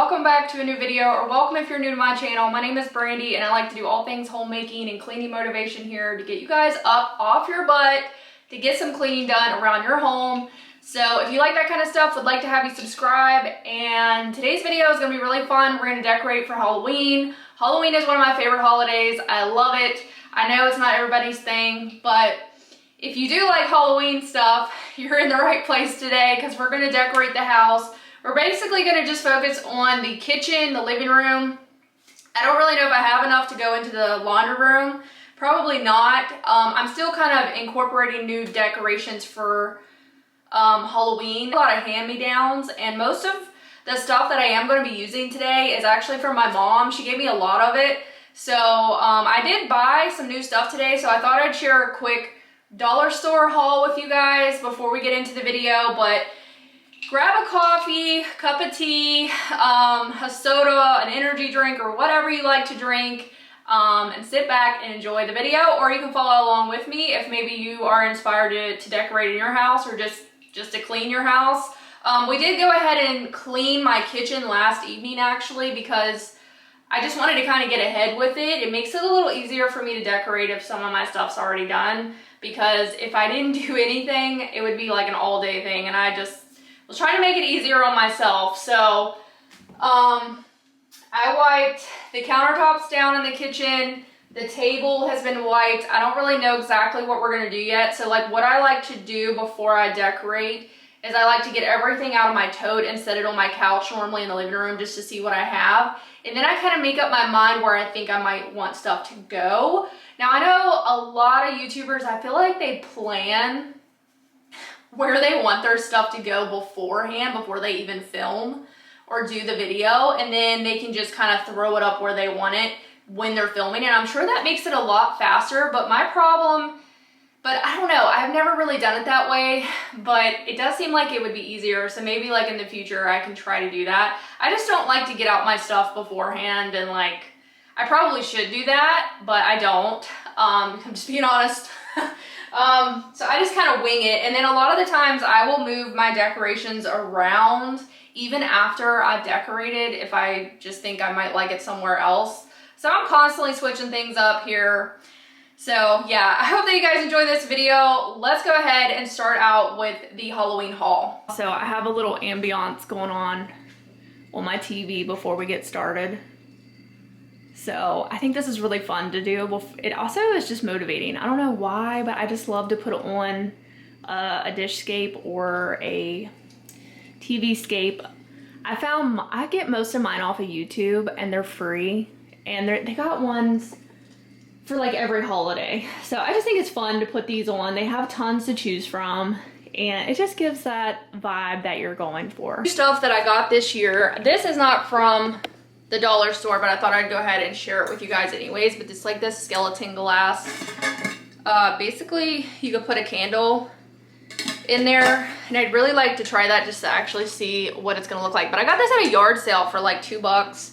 welcome back to a new video, or welcome if you're new to my channel. My name is Brandy and I like to do all things homemaking and cleaning motivation here to get you guys up off your butt to get some cleaning done around your home. So if you like that kind of stuff, would like to have you subscribe. And today's video is going to be really fun. We're going to decorate for Halloween. Halloween is one of my favorite holidays. I love it. I know it's not everybody's thing, but if you do like Halloween stuff, you're in the right place today because we're going to decorate the house. We're basically going to just focus on the kitchen, the living room. I don't really know if I have enough to go into the laundry room. Probably not. I'm still kind of incorporating new decorations for Halloween. A lot of hand-me-downs, and most of the stuff that I am going to be using today is actually from my mom. She gave me a lot of it. So I did buy some new stuff today, so I thought I'd share a quick dollar store haul with you guys before we get into the video. But grab a coffee, cup of tea, a soda, an energy drink, or whatever you like to drink, and sit back and enjoy the video. Or you can follow along with me if maybe you are inspired to decorate in your house or just to clean your house. We did go ahead and clean my kitchen last evening actually, because I just wanted to kind of get ahead with it. It makes it a little easier for me to decorate if some of my stuff's already done, because if I didn't do anything, it would be like an all-day thing, and I just was trying to make it easier on myself. So I wiped the countertops down in the kitchen. The table has been wiped. I don't really know exactly what we're gonna do yet. So like what I like to do before I decorate is I like to get everything out of my tote and set it on my couch normally in the living room just to see what I have. And then I kind of make up my mind where I think I might want stuff to go. Now I know a lot of YouTubers, I feel like they plan where they want their stuff to go beforehand, before they even film or do the video, and then they can just kind of throw it up where they want it when they're filming. And I'm sure that makes it a lot faster, but my problem, but I don't know, I've never really done it that way, but it does seem like it would be easier. So maybe like in the future I can try to do that. I just don't like to get out my stuff beforehand, and like I probably should do that, but I don't. I'm just being honest. So I just kind of wing it, and then a lot of the times I will move my decorations around even after I've decorated if I just think I might like it somewhere else. So I'm constantly switching things up here. So yeah, I hope that you guys enjoy this video. Let's go ahead and start out with the Halloween haul. So I have a little ambiance going on my TV before we get started. So I think this is really fun to do. It also is just motivating. I don't know why, but I just love to put on a dishscape or a TV scape. I get most of mine off of YouTube, and they're free, and they got ones for like every holiday. So I just think it's fun to put these on. They have tons to choose from, and it just gives that vibe that you're going for. Stuff that I got this year. This is not from the dollar store, but I thought I'd go ahead and share it with you guys anyways. But it's like this skeleton glass. Basically you could put a candle in there, and I'd really like to try that just to actually see what it's gonna look like. But I got this at a yard sale for like $2.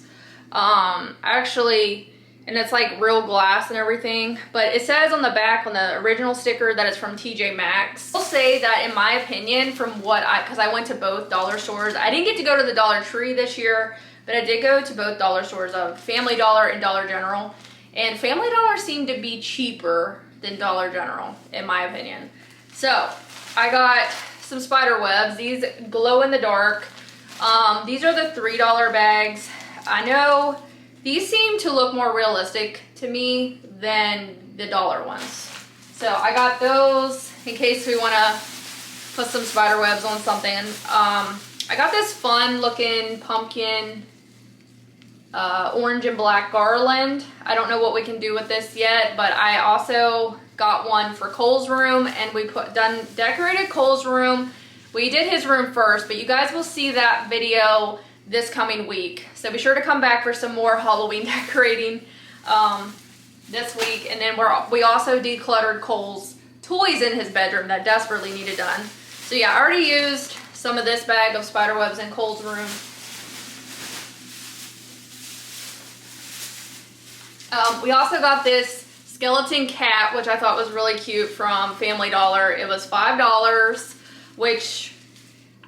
Actually, and it's like real glass and everything, but it says on the back on the original sticker that it's from TJ Maxx. I'll say that in my opinion, from what because I went to both dollar stores. I didn't get to go to the Dollar Tree this year, but I did go to both dollar stores, of Family Dollar and Dollar General. And Family Dollar seemed to be cheaper than Dollar General, in my opinion. So I got some spider webs. These glow in the dark. These are the $3 bags. I know these seem to look more realistic to me than the dollar ones. So I got those in case we want to put some spider webs on something. I got this fun looking pumpkin orange and black garland. I don't know what we can do with this yet, but I also got one for Cole's room, and we decorated Cole's room. We did his room first, but you guys will see that video this coming week. So be sure to come back for some more Halloween decorating this week. And then we also decluttered Cole's toys in his bedroom that desperately needed done. So yeah, I already used some of this bag of spider webs in Cole's room. We also got this skeleton cat, which I thought was really cute, from Family Dollar. It was $5, which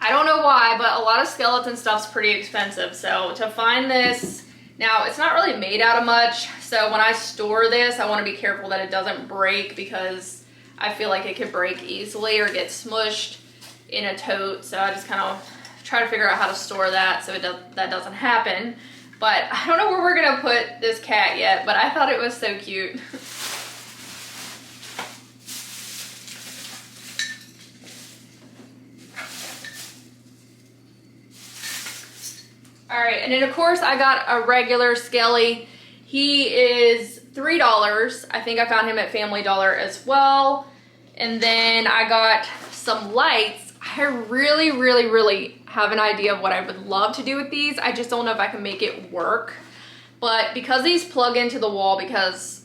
I don't know why, but a lot of skeleton stuff's pretty expensive. So to find this, now it's not really made out of much. So when I store this, I want to be careful that it doesn't break because I feel like it could break easily or get smushed in a tote. So I just kind of try to figure out how to store that so that doesn't happen. But I don't know where we're gonna put this cat yet, but I thought it was so cute. All right, and then of course I got a regular Skelly. He is $3. I think I found him at Family Dollar as well. And then I got some lights. I really have an idea of what I would love to do with these. I just don't know if I can make it work. But because these plug into the wall, because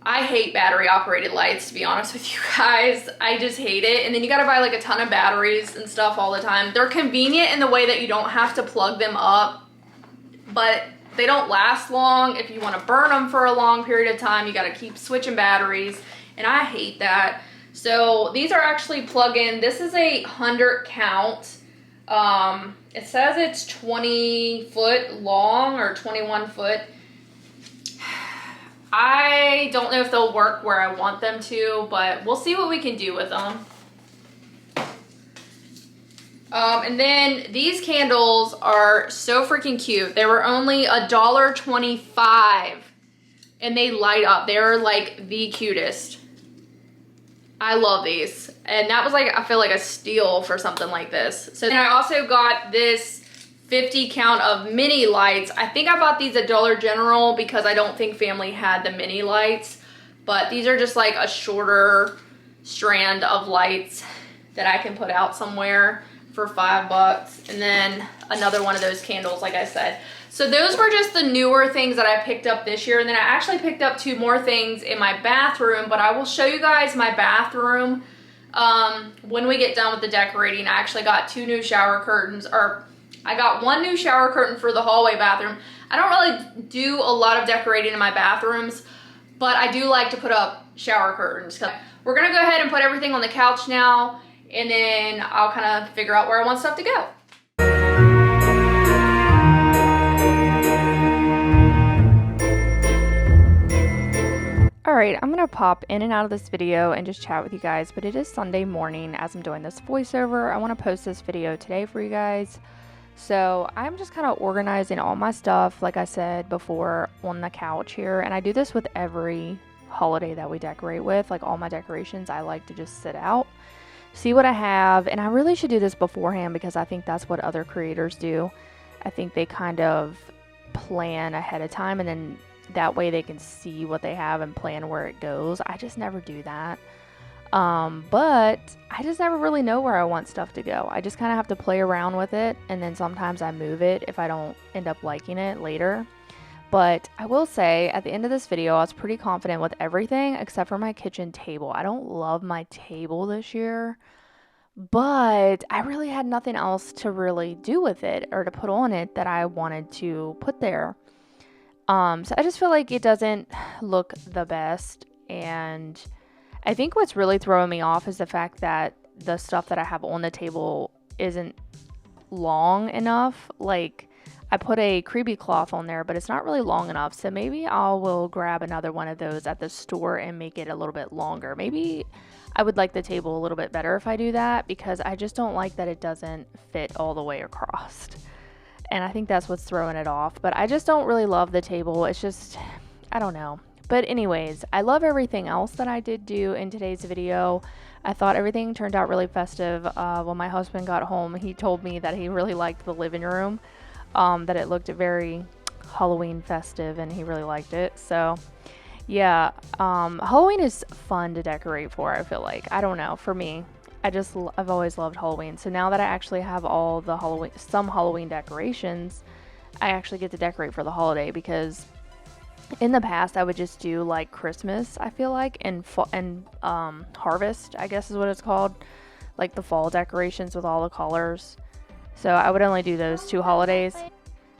I hate battery operated lights, to be honest with you guys. I just hate it. And then you gotta buy like a ton of batteries and stuff all the time. They're convenient in the way that you don't have to plug them up, but they don't last long. If you wanna burn them for a long period of time, you gotta keep switching batteries, and I hate that. So these are actually plug-in. This is a 100 count. It says it's 20 foot long or 21 foot. I don't know if they'll work where I want them to, but we'll see what we can do with them. And then these candles are so freaking cute. They were only $1.25 and they light up. They're like the cutest. I love these. And that was like, I feel like a steal for something like this. So then I also got this 50 count of mini lights. I think I bought these at Dollar General because I don't think Family had the mini lights, but these are just like a shorter strand of lights that I can put out somewhere for $5. And then another one of those candles, like I said. So those were just the newer things that I picked up this year. And then I actually picked up 2 more things in my bathroom, but I will show you guys my bathroom when we get done with the decorating. I actually got 2 new shower curtains, or I got 1 new shower curtain for the hallway bathroom. I don't really do a lot of decorating in my bathrooms, but I do like to put up shower curtains. We're gonna go ahead and put everything on the couch now, and then I'll kind of figure out where I want stuff to go. Alright, I'm going to pop in and out of this video and just chat with you guys, but it is Sunday morning as I'm doing this voiceover. I want to post this video today for you guys. So I'm just kind of organizing all my stuff, like I said before, on the couch here. And I do this with every holiday that we decorate with. Like all my decorations, I like to just sit out, see what I have. And I really should do this beforehand because I think that's what other creators do. I think they kind of plan ahead of time, and then that way they can see what they have and plan where it goes. I just never do that. But I just never really know where I want stuff to go. I just kind of have to play around with it, and then sometimes I move it if I don't end up liking it later. But I will say at the end of this video, I was pretty confident with everything except for my kitchen table. I don't love my table this year, but I really had nothing else to really do with it or to put on it that I wanted to put there. So I just feel like it doesn't look the best, and I think what's really throwing me off is the fact that the stuff that I have on the table isn't long enough. Like, I put a creepy cloth on there, but it's not really long enough, so maybe I will grab another one of those at the store and make it a little bit longer. Maybe I would like the table a little bit better if I do that, because I just don't like that it doesn't fit all the way across. And I think that's what's throwing it off. But I just don't really love the table. It's just, I don't know. But anyways, I love everything else that I did do in today's video. I thought everything turned out really festive. When my husband got home, he told me that he really liked the living room. That it looked very Halloween festive, and he really liked it. So yeah, Halloween is fun to decorate for, I feel like. I don't know, for me. I've always loved Halloween. So now that I actually have all the some Halloween decorations, I actually get to decorate for the holiday, because in the past I would just do like Christmas, I feel like, and harvest, I guess is what it's called, like the fall decorations with all the colors. So I would only do those 2 holidays.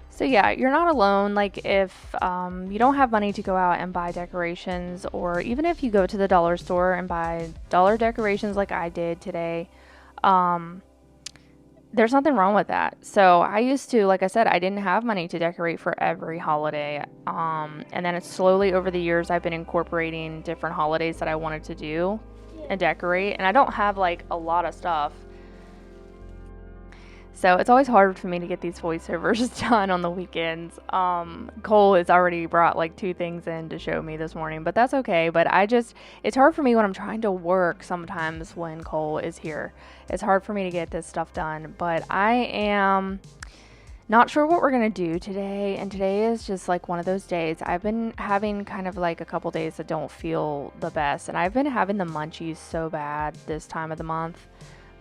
So yeah, you're not alone. Like if you don't have money to go out and buy decorations, or even if you go to the dollar store and buy dollar decorations like I did today, there's nothing wrong with that. So I used to, like I said, I didn't have money to decorate for every holiday. And then it's slowly over the years, I've been incorporating different holidays that I wanted to do and decorate. And I don't have like a lot of stuff. So it's always hard for me to get these voiceovers done on the weekends. Cole has already brought like 2 things in to show me this morning, but that's okay. But it's hard for me when I'm trying to work sometimes when Cole is here. It's hard for me to get this stuff done, but I am not sure what we're going to do today. And today is just like one of those days. I've been having kind of like a couple days that don't feel the best. And I've been having the munchies so bad this time of the month.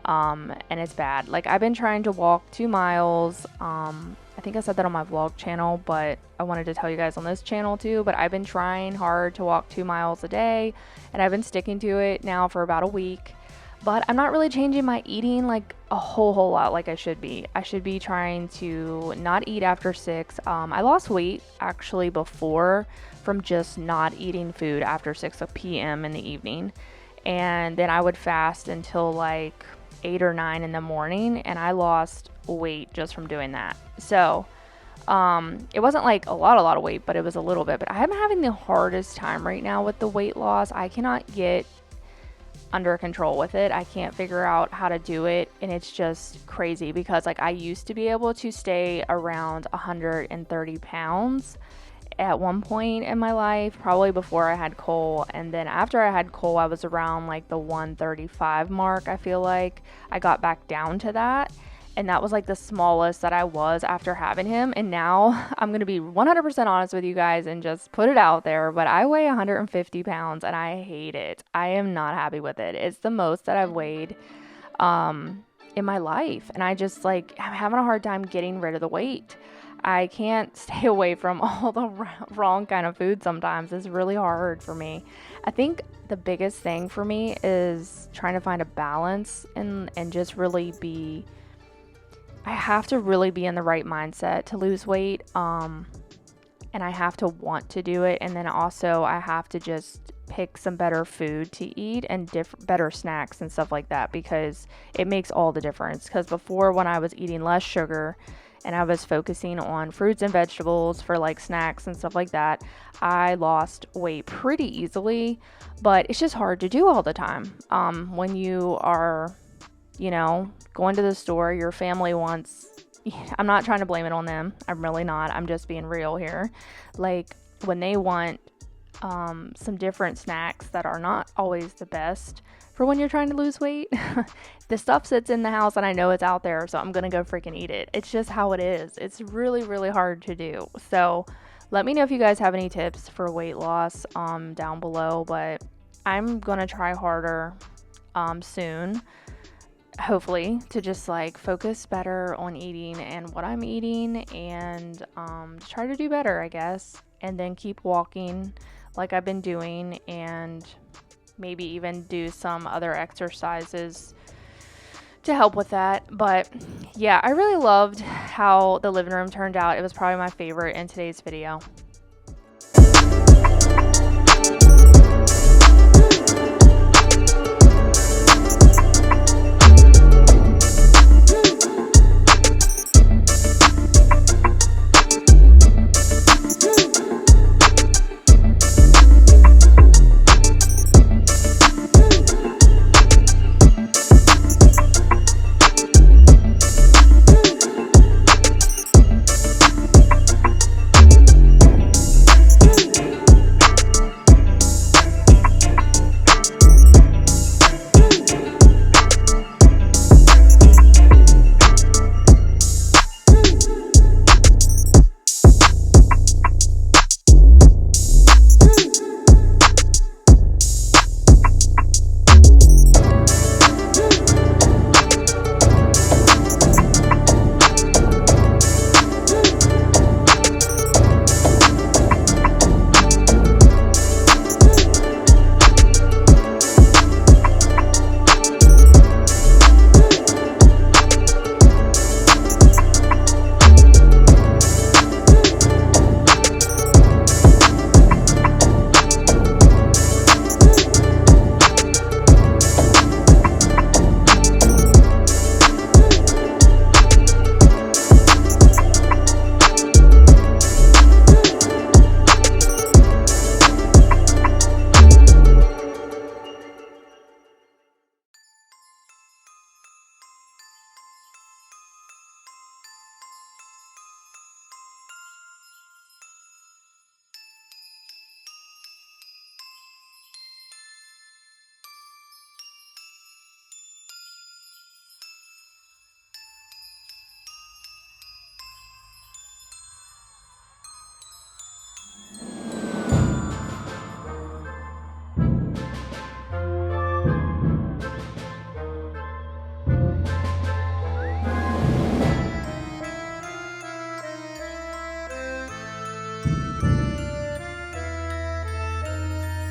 And it's bad. Like I've been trying to walk 2 miles. I think I said that on my vlog channel, but I wanted to tell you guys on this channel too, but I've been trying hard to walk 2 miles a day, and I've been sticking to it now for about a week, but I'm not really changing my eating like a whole lot like I should be. I should be trying to not eat after 6. I lost weight actually before from just not eating food after 6 p.m. in the evening, and then I would fast until like 8 or 9 in the morning, and I lost weight just from doing that. So it wasn't like a lot of weight, but it was a little bit. But I'm having the hardest time right now with the weight loss. I cannot get under control with it. I can't figure out how to do it, and it's just crazy because like I used to be able to stay around 130 pounds at one point in my life, probably before I had Cole, and then after I had Cole I was around like the 135 mark. I feel like I got back down to that, and that was like the smallest that I was after having him. And now I'm gonna be 100% honest with you guys and just put it out there, but I weigh 150 pounds and I hate it. I am not happy with it. It's the most that I've weighed in my life, and I just like I'm having a hard time getting rid of the weight. I can't stay away from all the wrong kind of food sometimes. It's really hard for me. I think the biggest thing for me is trying to find a balance and just really be, I have to really be in the right mindset to lose weight. And I have to want to do it. And then also I have to just pick some better food to eat and better snacks and stuff like that, because it makes all the difference. Because before, when I was eating less sugar and I was focusing on fruits and vegetables for like snacks and stuff like that, I lost weight pretty easily, but it's just hard to do all the time. When you are, going to the store, your family wants, I'm not trying to blame it on them. I'm really not. I'm just being real here. Like when they want some different snacks that are not always the best for when you're trying to lose weight. The stuff sits in the house and I know it's out there, so I'm gonna go freaking eat it. It's just how it is. It's really, really hard to do. So let me know if you guys have any tips for weight loss down below, but I'm gonna try harder soon, hopefully, to just like focus better on eating and what I'm eating, and try to do better, I guess, and then keep walking like I've been doing, and maybe even do some other exercises to help with that. But yeah, I really loved how the living room turned out. It was probably my favorite in today's video.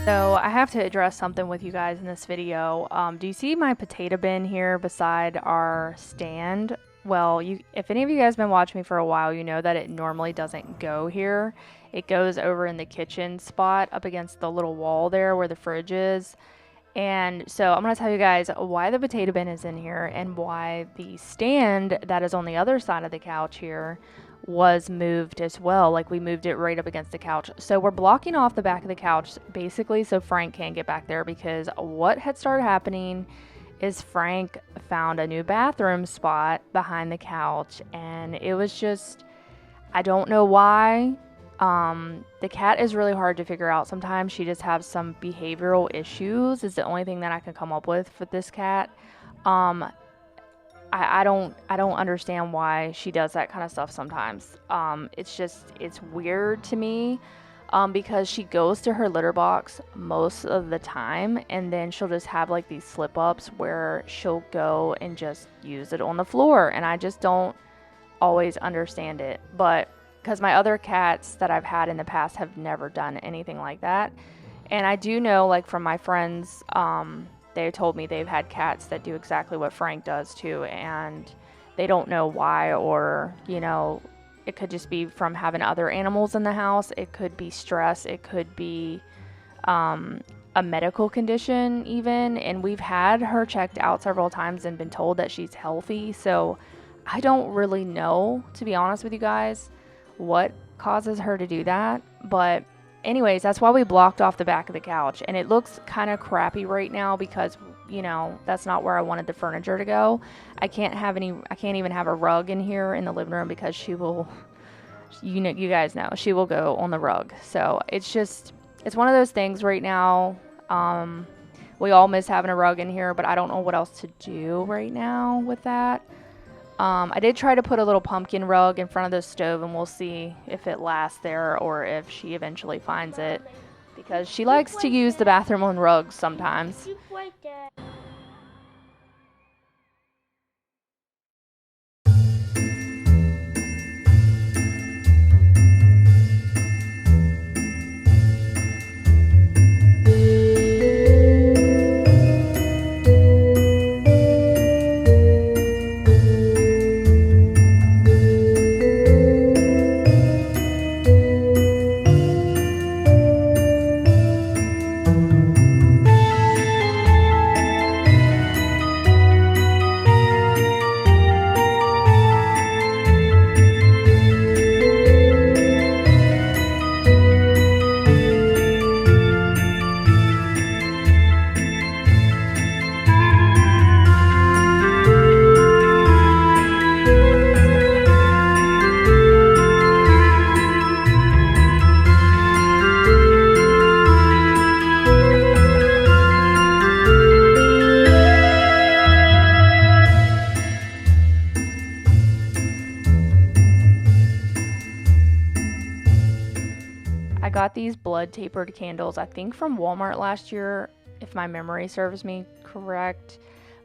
So I have to address something with you guys in this video. Do you see my potato bin here beside our stand? Well, if any of you guys been watching me for a while, you know that it normally doesn't go here. It goes over in the kitchen spot up against the little wall there where the fridge is. And so I'm going to tell you guys why the potato bin is in here and why the stand that is on the other side of the couch here was moved as well. Like, we moved it right up against the couch. So we're blocking off the back of the couch basically so Frank can't get back there, because what had started happening is Frank found a new bathroom spot behind the couch, and it was just, I don't know why. The cat is really hard to figure out. Sometimes she just has some behavioral issues is the only thing that I can come up with for this cat. I don't understand why she does that kind of stuff sometimes. It's weird to me, because she goes to her litter box most of the time, and then she'll just have like these slip ups where she'll go and just use it on the floor, and I just don't always understand it. But because my other cats that I've had in the past have never done anything like that, and I do know, like, from my friends, they told me they've had cats that do exactly what Frank does too, and they don't know why, or, you know, it could just be from having other animals in the house. It could be stress. It could be a medical condition even, and we've had her checked out several times and been told that she's healthy. So I don't really know, to be honest with you guys, what causes her to do that. But anyways, that's why we blocked off the back of the couch, and it looks kind of crappy right now because, you know, that's not where I wanted the furniture to go. I can't even have a rug in here in the living room because she will, you guys know, she will go on the rug. So it's one of those things right now. We all miss having a rug in here, but I don't know what else to do right now with that. I did try to put a little pumpkin rug in front of the stove, and we'll see if it lasts there or if she eventually finds it, because she likes to use the bathroom on rugs sometimes. I got these blood tapered candles, I think from Walmart last year, if my memory serves me correct,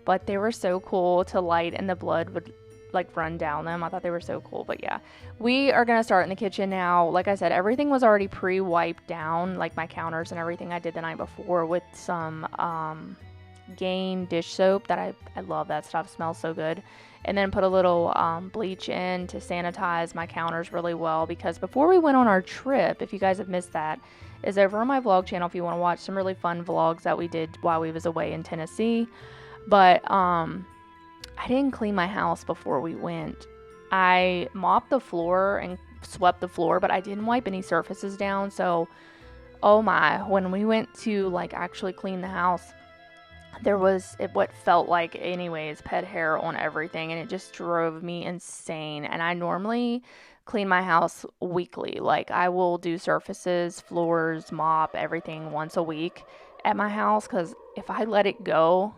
but they were so cool to light, and the blood would like run down them. I thought they were so cool. But yeah, we are gonna start in the kitchen now. Like I said, everything was already pre-wiped down, like my counters and everything I did the night before with some Gain dish soap that I love. That stuff smells so good. And then put a little bleach in to sanitize my counters really well, because before we went on our trip, if you guys have missed that, is over on my vlog channel if you want to watch some really fun vlogs that we did while we was away in Tennessee. But I didn't clean my house before we went. I mopped the floor and swept the floor, but I didn't wipe any surfaces down. So, oh my, when we went to like actually clean the house, there was what felt like anyways pet hair on everything, and it just drove me insane. And I normally clean my house weekly. Like, I will do surfaces, floors, mop, everything once a week at my house, because if I let it go,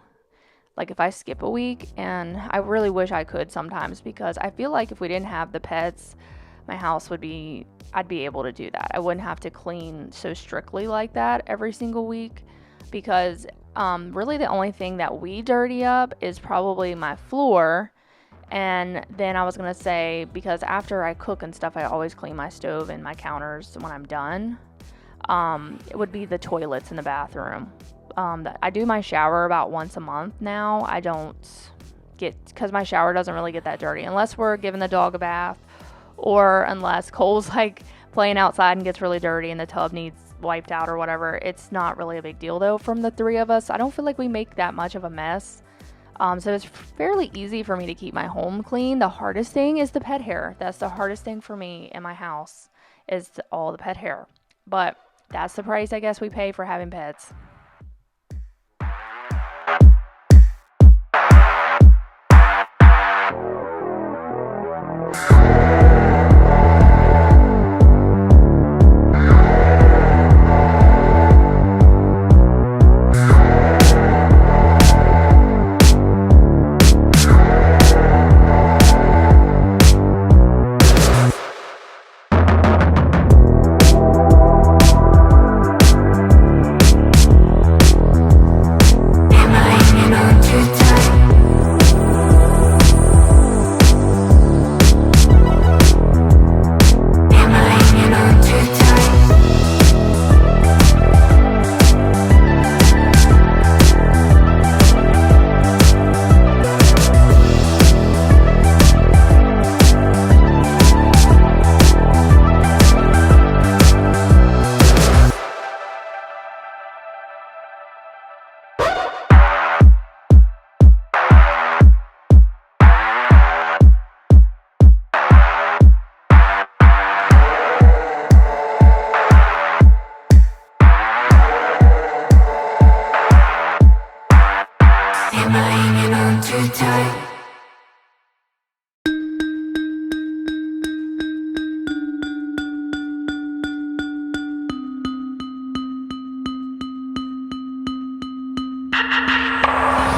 like if I skip a week, and I really wish I could sometimes, because I feel like if we didn't have the pets, my house I'd be able to do that. I wouldn't have to clean so strictly like that every single week, because really the only thing that we dirty up is probably my floor. And then I was gonna say, because after I cook and stuff, I always clean my stove and my counters when I'm done. it would be the toilets in the bathroom. I do my shower about once a month now. I don't because my shower doesn't really get that dirty unless we're giving the dog a bath, or unless Cole's like playing outside and gets really dirty and the tub needs wiped out or whatever. It's not really a big deal though from the three of us. I don't feel like we make that much of a mess. So it's fairly easy for me to keep my home clean. The hardest thing is the pet hair. That's the hardest thing for me in my house, is all the pet hair. But that's the price I guess we pay for having pets.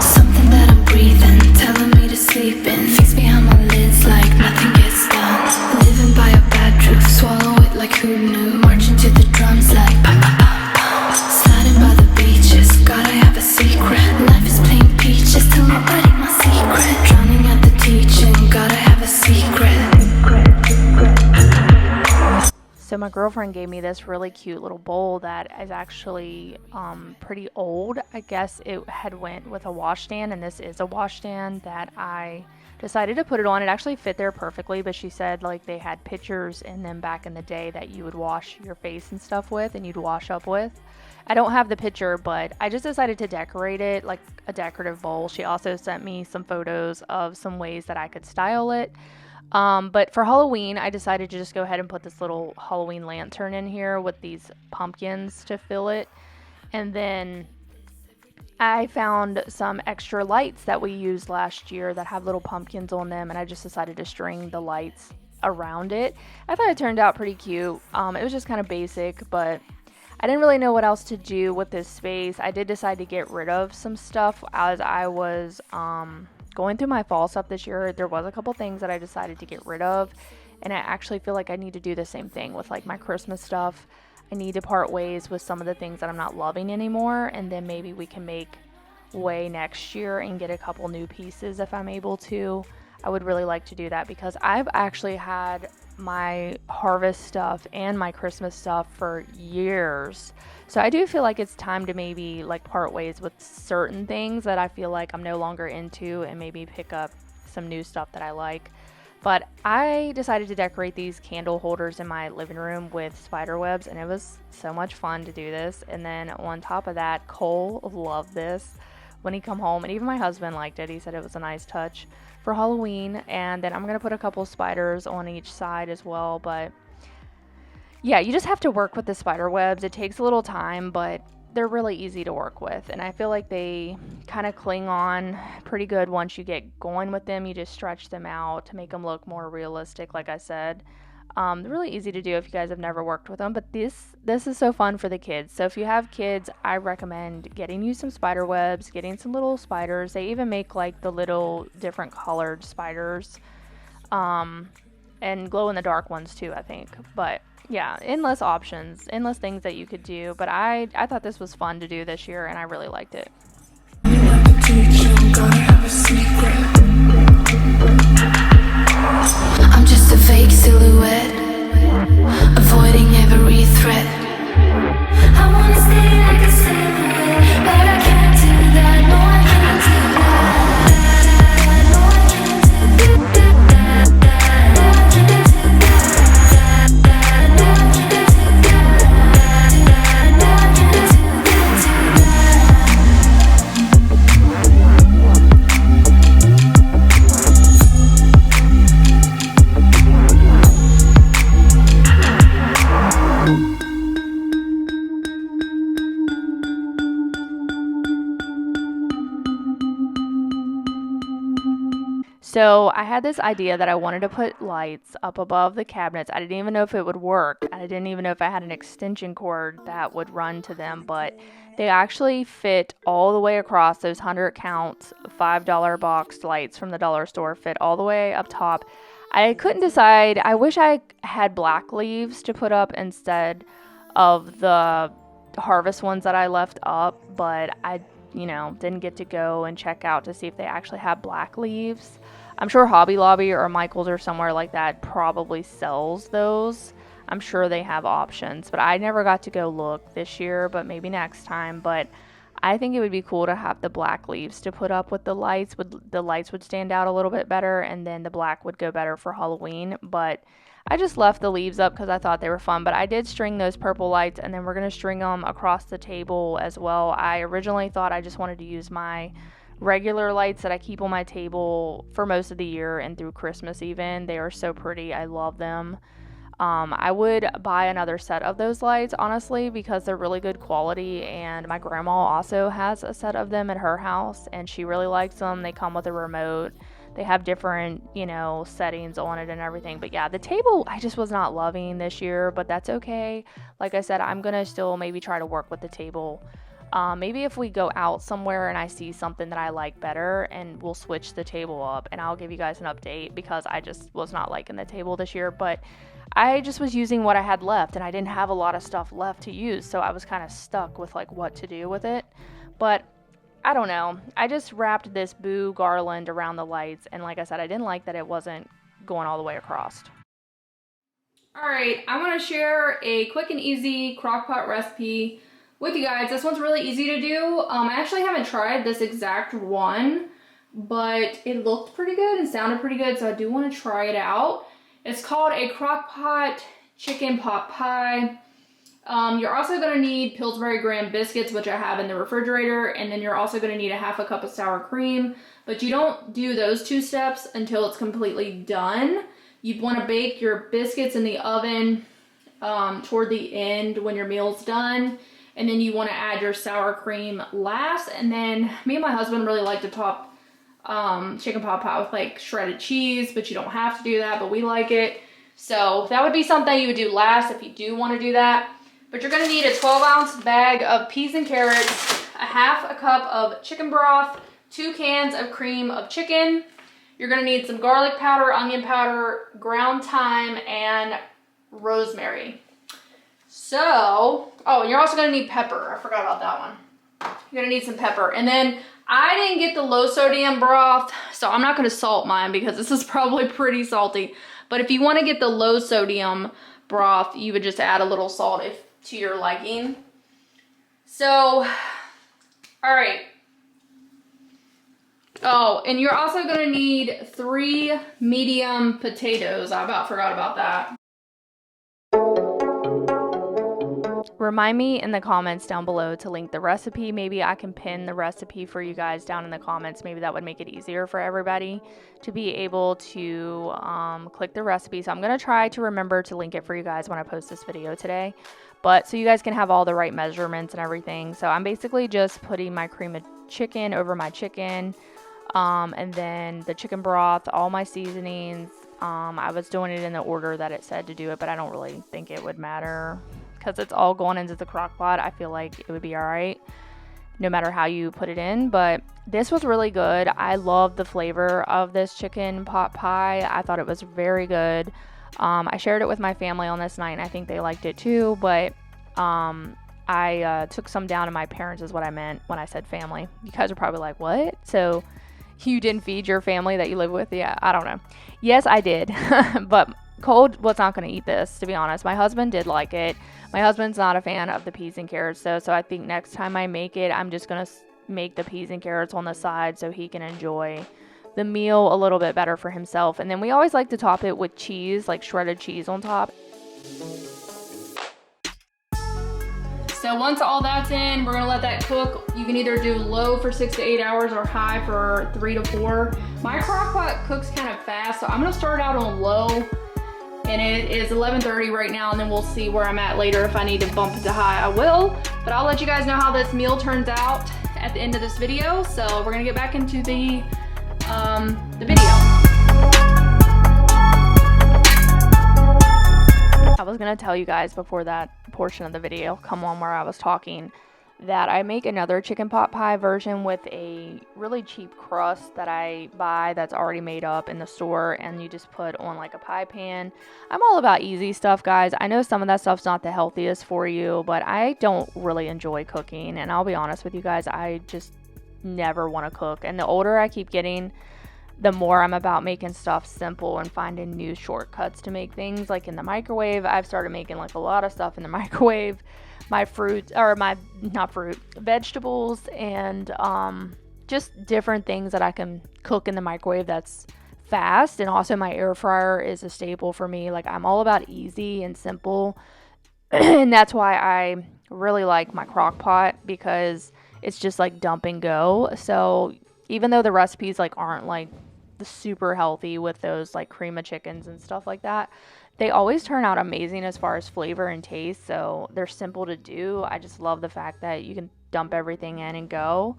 Something that I'm breathing, telling me to sleep in. Fix behind my lids like nothing gets done. Living by a bad truth, swallow it like who knew. Marching to the drums like bam, bam, bam, bam. Sliding by the beaches, gotta have a secret. Life is plain peaches, tell nobody my secret. Drowning at the teaching, gotta have a secret. So my girlfriend gave me this really cute little bowl that is actually pretty old. I guess it had went with a washstand, and this is a washstand that I decided to put it on. It actually fit there perfectly, but she said like they had pictures in them back in the day that you would wash your face and stuff with and you'd wash up with. I don't have the picture, but I just decided to decorate it like a decorative bowl. She also sent me some photos of some ways that I could style it. But for Halloween, I decided to just go ahead and put this little Halloween lantern in here with these pumpkins to fill it. And then I found some extra lights that we used last year that have little pumpkins on them, and I just decided to string the lights around it. I thought it turned out pretty cute. It was just kind of basic, but I didn't really know what else to do with this space. I did decide to get rid of some stuff as I was going through my fall stuff this year. There was a couple things that I decided to get rid of, and I actually feel like I need to do the same thing with like my Christmas stuff. I need to part ways with some of the things that I'm not loving anymore, and then maybe we can make way next year and get a couple new pieces if I'm able to. I would really like to do that because I've actually had my harvest stuff and my Christmas stuff for years. So I do feel like it's time to maybe like part ways with certain things that I feel like I'm no longer into, and maybe pick up some new stuff that I like. But I decided to decorate these candle holders in my living room with spider webs, and it was so much fun to do this. And then on top of that, Cole loved this when he come home, and even my husband liked it. He said it was a nice touch for Halloween. And then I'm going to put a couple spiders on each side as well. But yeah, you just have to work with the spider webs. It takes a little time, but they're really easy to work with, and I feel like they kind of cling on pretty good once you get going with them. You just stretch them out to make them look more realistic, like I said. They're really easy to do if you guys have never worked with them, but this is so fun for the kids. So if you have kids, I recommend getting you some spider webs, getting some little spiders. They even make like the little different colored spiders, and glow in the dark ones too, I think. But yeah, endless options, endless things that you could do. But I thought this was fun to do this year, and I really liked it. I'm just a fake silhouette, avoiding every threat. So I had this idea that I wanted to put lights up above the cabinets. I didn't even know if it would work. I didn't even know if I had an extension cord that would run to them, but they actually fit all the way across. Those 100 count $5 box lights from the dollar store fit all the way up top. I couldn't decide. I wish I had black leaves to put up instead of the harvest ones that I left up, but I didn't get to go and check out to see if they actually have black leaves. I'm sure Hobby Lobby or Michael's or somewhere like that probably sells those. I'm sure they have options, but I never got to go look this year, but maybe next time. But I think it would be cool to have the black leaves to put up with the lights. The lights would stand out a little bit better, and then the black would go better for Halloween. But I just left the leaves up because I thought they were fun, but I did string those purple lights, and then we're going to string them across the table as well. I originally thought I just wanted to use my regular lights that I keep on my table for most of the year and through Christmas even. They are so pretty. I love them. I would buy another set of those lights, honestly, because they're really good quality, and my grandma also has a set of them at her house, and she really likes them. They come with a remote. They have different, settings on it and everything. But yeah, the table I just was not loving this year, but that's okay. Like I said, I'm going to still maybe try to work with the table. Maybe if we go out somewhere and I see something that I like better, and we'll switch the table up, and I'll give you guys an update, because I just was not liking the table this year. But I just was using what I had left, and I didn't have a lot of stuff left to use, so I was kind of stuck with like what to do with it. But I don't know. I just wrapped this boo garland around the lights, and like I said, I didn't like that it wasn't going all the way across. Alright, I want to share a quick and easy crockpot recipe with you guys. This one's really easy to do. I actually haven't tried this exact one, but it looked pretty good and sounded pretty good, so I do want to try it out. It's called a crockpot chicken pot pie. You're also going to need Pillsbury graham biscuits, which I have in the refrigerator, and then you're also going to need a half a cup of sour cream, but you don't do those two steps until it's completely done. You want to bake your biscuits in the oven toward the end when your meal's done, and then you want to add your sour cream last. And then me and my husband really like to top chicken pot pie with like shredded cheese, but you don't have to do that, but we like it. So that would be something you would do last if you do want to do that. But you're going to need a 12-ounce bag of peas and carrots, a half a cup of chicken broth, 2 cans of cream of chicken. You're going to need some garlic powder, onion powder, ground thyme, and rosemary. So, oh, and you're also going to need pepper. I forgot about that one. You're going to need some pepper. And then I didn't get the low sodium broth, so I'm not going to salt mine because this is probably pretty salty. But if you want to get the low sodium broth, you would just add a little salt to your liking. So, all right. Oh, and you're also going to need 3 medium potatoes. I about forgot about that. Remind me in the comments down below to link the recipe. Maybe I can pin the recipe for you guys down in the comments. Maybe that would make it easier for everybody to be able to click the recipe. So I'm going to try to remember to link it for you guys when I post this video today. But so you guys can have all the right measurements and everything. So I'm basically just putting my cream of chicken over my chicken. And then the chicken broth, all my seasonings. I was doing it in the order that it said to do it, but I don't really think it would matter because it's all going into the crock pot. I feel like it would be all right no matter how you put it in. But this was really good. I love the flavor of this chicken pot pie. I thought it was very good. I shared it with my family on this night, and I think they liked it too. But I took some down to my parents is what I meant when I said family. You guys are probably like, what? So you didn't feed your family that you live with? Yeah, I don't know. Yes, I did. But Cole was not going to eat this, to be honest. My husband did like it. My husband's not a fan of the peas and carrots, though. So I think next time I make it, I'm just going to make the peas and carrots on the side so he can enjoy the meal a little bit better for himself. And then we always like to top it with cheese, like shredded cheese on top. So once all that's in, we're gonna let that cook. You can either do low for 6 to 8 hours or high for 3 to 4. My crock pot cooks kind of fast, so I'm gonna start out on low. And it is 11:30 right now, and then we'll see where I'm at later. If I need to bump it to high, I will. But I'll let you guys know how this meal turns out at the end of this video. So we're gonna get back into the video. was going to tell you guys before that portion of the video come on where I was talking that I make another chicken pot pie version with a really cheap crust that I buy that's already made up in the store, and you just put on like a pie pan. I'm all about easy stuff, guys. I know some of that stuff's not the healthiest for you, but I don't really enjoy cooking, and I'll be honest with you guys, I just never want to cook. And the older I keep getting, the more I'm about making stuff simple and finding new shortcuts to make things. Like in the microwave, I've started making like a lot of stuff in the microwave. My vegetables, and just different things that I can cook in the microwave that's fast. And also my air fryer is a staple for me. Like, I'm all about easy and simple. And that's why I really like my Crockpot, because it's just like dump and go. So even though the recipes like aren't like the super healthy with those like cream of chickens and stuff like that, they always turn out amazing as far as flavor and taste. So they're simple to do. I just love the fact that you can dump everything in and go.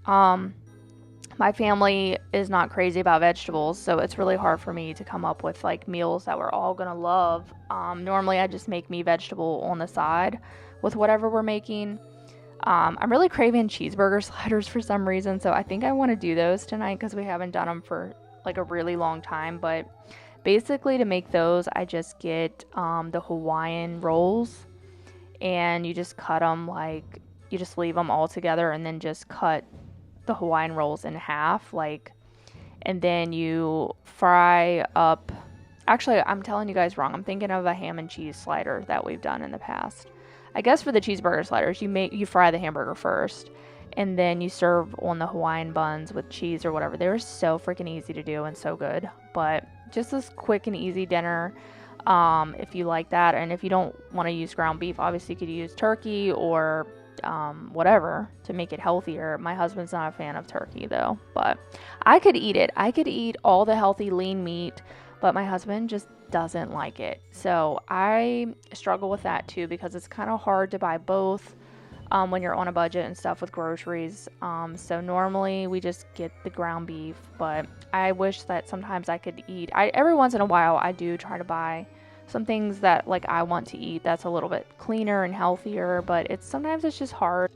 My family is not crazy about vegetables, so it's really hard for me to come up with like meals that we're all gonna love. Normally I just make me vegetable on the side with whatever we're making. I'm really craving cheeseburger sliders for some reason, so I think I want to do those tonight because we haven't done them for like a really long time. But basically, to make those, I just get the Hawaiian rolls, and you just cut them, like, you just leave them all together and then just cut the Hawaiian rolls in half, like, and then you fry up. Actually, I'm telling you guys wrong. I'm thinking of a ham and cheese slider that we've done in the past. I guess for the cheeseburger sliders, you fry the hamburger first, and then you serve on the Hawaiian buns with cheese or whatever. They're so freaking easy to do and so good. But just this quick and easy dinner, if you like that. And if you don't want to use ground beef, obviously you could use turkey or whatever to make it healthier. My husband's not a fan of turkey though, but I could eat it. I could eat all the healthy lean meat, but my husband just doesn't like it. So I struggle with that too, because it's kind of hard to buy both when you're on a budget and stuff with groceries. So normally we just get the ground beef, but I wish that sometimes I could eat. Every once in a while I do try to buy some things that like I want to eat that's a little bit cleaner and healthier, but sometimes it's just hard.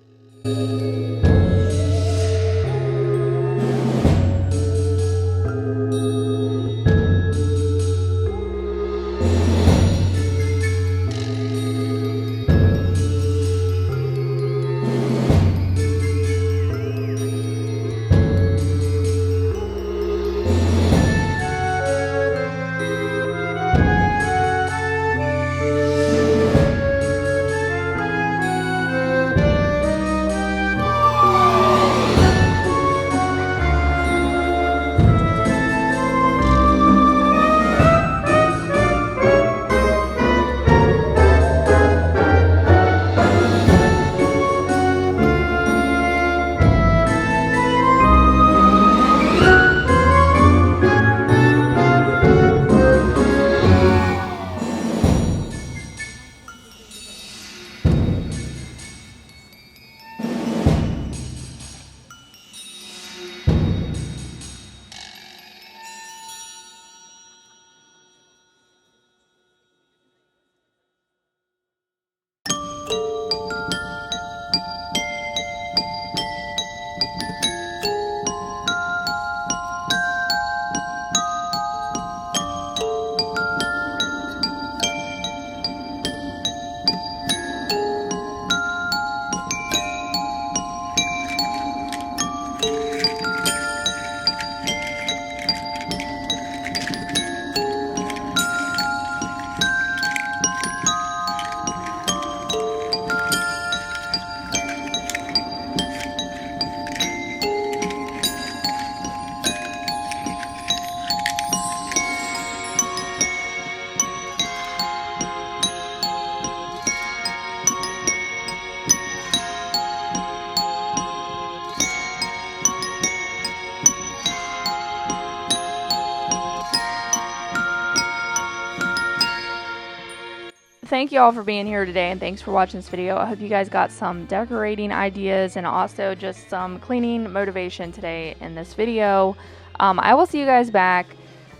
Thank you all for being here today, and thanks for watching this video. I hope you guys got some decorating ideas and also just some cleaning motivation today in this video. I will see you guys back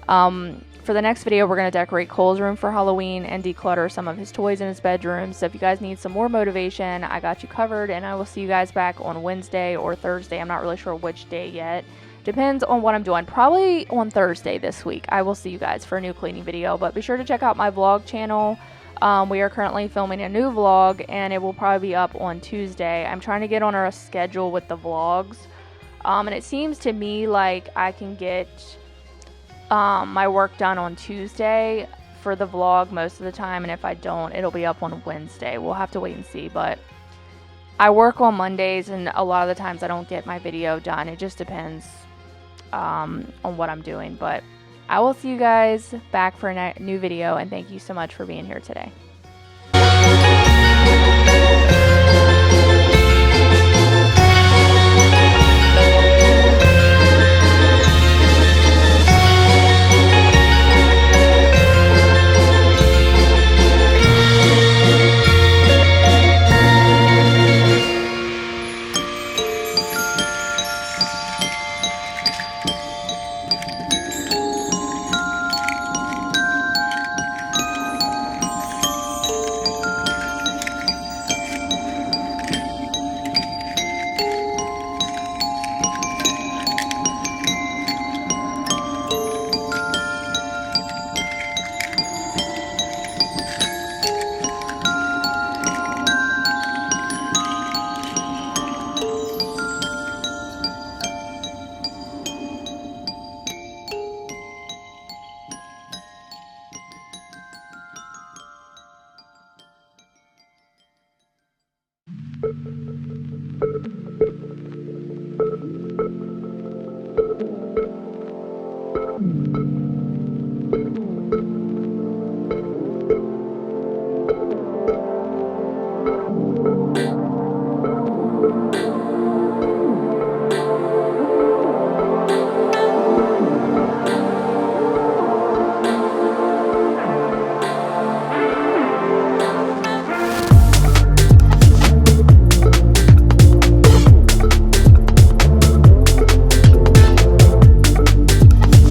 for for the next video, we're going to decorate Cole's room for Halloween and declutter some of his toys in his bedroom. So if you guys need some more motivation, I got you covered, and I will see you guys back on Wednesday or Thursday. I'm not really sure which day yet. Depends on what I'm doing. Probably on Thursday this week. I will see you guys for a new cleaning video, but be sure to check out my vlog channel. We are currently filming a new vlog, and it will probably be up on Tuesday. I'm trying to get on our schedule with the vlogs, and it seems to me like I can get my work done on Tuesday for the vlog most of the time, and if I don't, it'll be up on Wednesday. We'll have to wait and see, but I work on Mondays, and a lot of the times I don't get my video done. It just depends on what I'm doing, but I will see you guys back for a new video, and thank you so much for being here today.